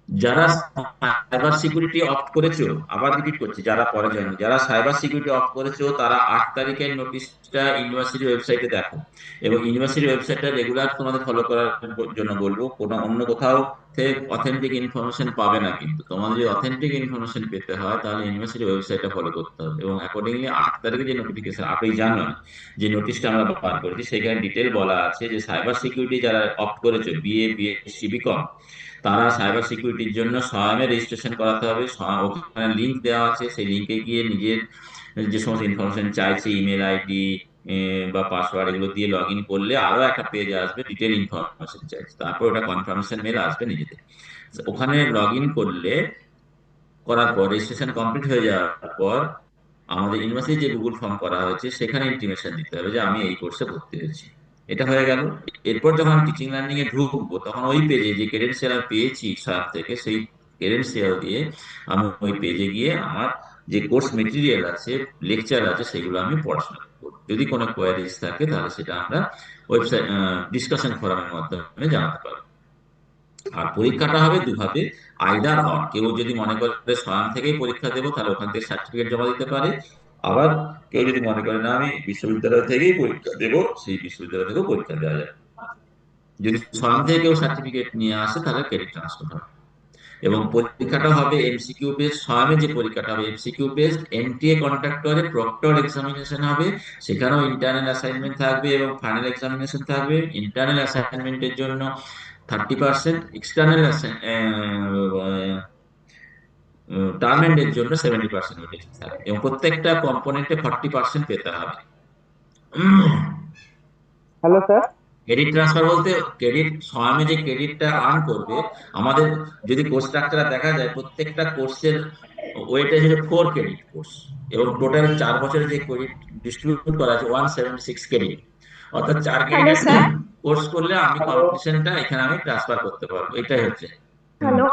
যারা cyber security of করেছো, আবার রিপিট করছি, যারা পরে জানি, যারা সাইবার সিকিউরিটি অফ করেছো তারা 8 তারিখের নোটিশটা ইউনিভার্সিটি ওয়েবসাইটে দেখো। এবং ইউনিভার্সিটি ওয়েবসাইটটা রেগুলার তোমাদের ফলো করার জন্য বলবো। কোনো অন্য কোথাও থেকে অথেন্টিক ইনফরমেশন পাবে না, কিন্তু তোমাদের যদি অথেন্টিক ইনফরমেশন পেতে হয় তাহলে ইউনিভার্সিটি ওয়েবসাইটটা ফলো করতে হবে। এবং অ্যাকর্ডিংলি 8 তারিখে যে নোটিফিকেশন, 8ই জানুয়ারি যে নোটিশটা আমরা বার করেছি, সেখানে ডিটেল বলা আছে যে সাইবার সিকিউরিটি যারা অপ্ট করেছো, বিএ, বিএসসি, বিকম, তারা সাইবার সিকিউরিটির জন্য স্বয়ং রেজিস্ট্রেশন করাতে হবে। ওখানে লিংক দেওয়া আছে, সেই লিংকে গিয়ে নিজের যে সমস্ত ইনফরমেশন চাইছে, ইমেল আইডি বা পাসওয়ার্ড, এগুলো দিয়ে লগ ইন করলে আরো একটা পেজ আসবে, ডিটেল ইনফরমেশন চাইছে, তারপর ওটা কনফার্মেশন মেল আসবে নিজেদের। ওখানে লগ ইন করলে, করার পর রেজিস্ট্রেশন কমপ্লিট হয়ে যাওয়ার পর আমাদের ইউনিভার্সিটি যে গুগল ফর্ম করা হয়েছে সেখানে ইন্টিমেশন দিতে হবে যে আমি এই কোর্সে ভর্তি হয়েছি। এটা হয়ে গেল। এরপর যখন আমি টিচিং লার্নিং এ ঢুকবো তখন ওই পেজে যে ক্রেডেনশিয়াল আমি পেয়েছি স্যার থেকে, সেই ক্রেডেনশিয়াল দিয়ে আমি ওই পেজে গিয়ে আমার যে কোর্স মেটেরিয়াল আছে, লেকচার আছে, সেগুলো আমি পড়াশোনা করবো। যদি কোনো কোয়ারিজ থাকে তাহলে সেটা আমরা ওয়েবসাইট ডিসকাশন ফোরামের মাধ্যমে জানাতে পারবো। আর পরীক্ষাটা হবে দুভাবে, আইদার অর। কেউ যদি মনে করে স্বয়ং থেকেই পরীক্ষা দেবো তাহলে ওখান থেকে সার্টিফিকেট জমা দিতে পারে। আবার কেউ যদি মনে করে না আমি বিশ্ববিদ্যালয় থেকেই পরীক্ষা দেবো, সেই বিশ্ববিদ্যালয় থেকেও পরীক্ষা দেওয়া যায়। যদি স্বয়ং থেকে কেউ সার্টিফিকেট নিয়ে আসে তাহলে ক্রেডিট ট্রান্সফার হবে। এবং পরীক্ষাটা হবে এমসিকিউ বেসড। স্বয়ং যে পরীক্ষাটা হবে এমসিকিউ বেসড, এনটিএ কন্ট্রাক্টরে প্রক্টর এক্সামিনেশন হবে। সেখানেও ইন্টারনাল অ্যাসাইনমেন্ট থাকবে এবং ফাইনাল এক্সামিনেশন থাকবে। ইন্টারনাল অ্যাসাইনমেন্টের জন্য 30%, এক্সটার্নাল টার্ম এন্ডের জন্য 70% ওয়েটেজ থাকে, এবং প্রত্যেকটা কম্পোনেন্টে 40% পেতে হবে। Hello sir. ক্রেডিট ট্রান্সফার বলতে, ক্রেডিট স্বয়ং যে ক্রেডিটটা আর্ন করবে, আমাদের যদি কোর্স স্ট্রাকচার দেখা যায় প্রত্যেকটা কোর্সের ওয়েটেজ হচ্ছে 4 ক্রেডিট কোর্স, এবং টোটাল 4 বছরে যে ক্রেডিট ডিস্ট্রিবিউট করা আছে 176 ক্রেডিট। অর্থাৎ চার হ্যালো ক্রেডিটের স্যার। কোর্স করলে আমি হ্যালো। কম্পিটিশনটা এখানে আমি ট্রান্সফার করতে পারবো, এটাই হচ্ছে। হুম। হ্যালো।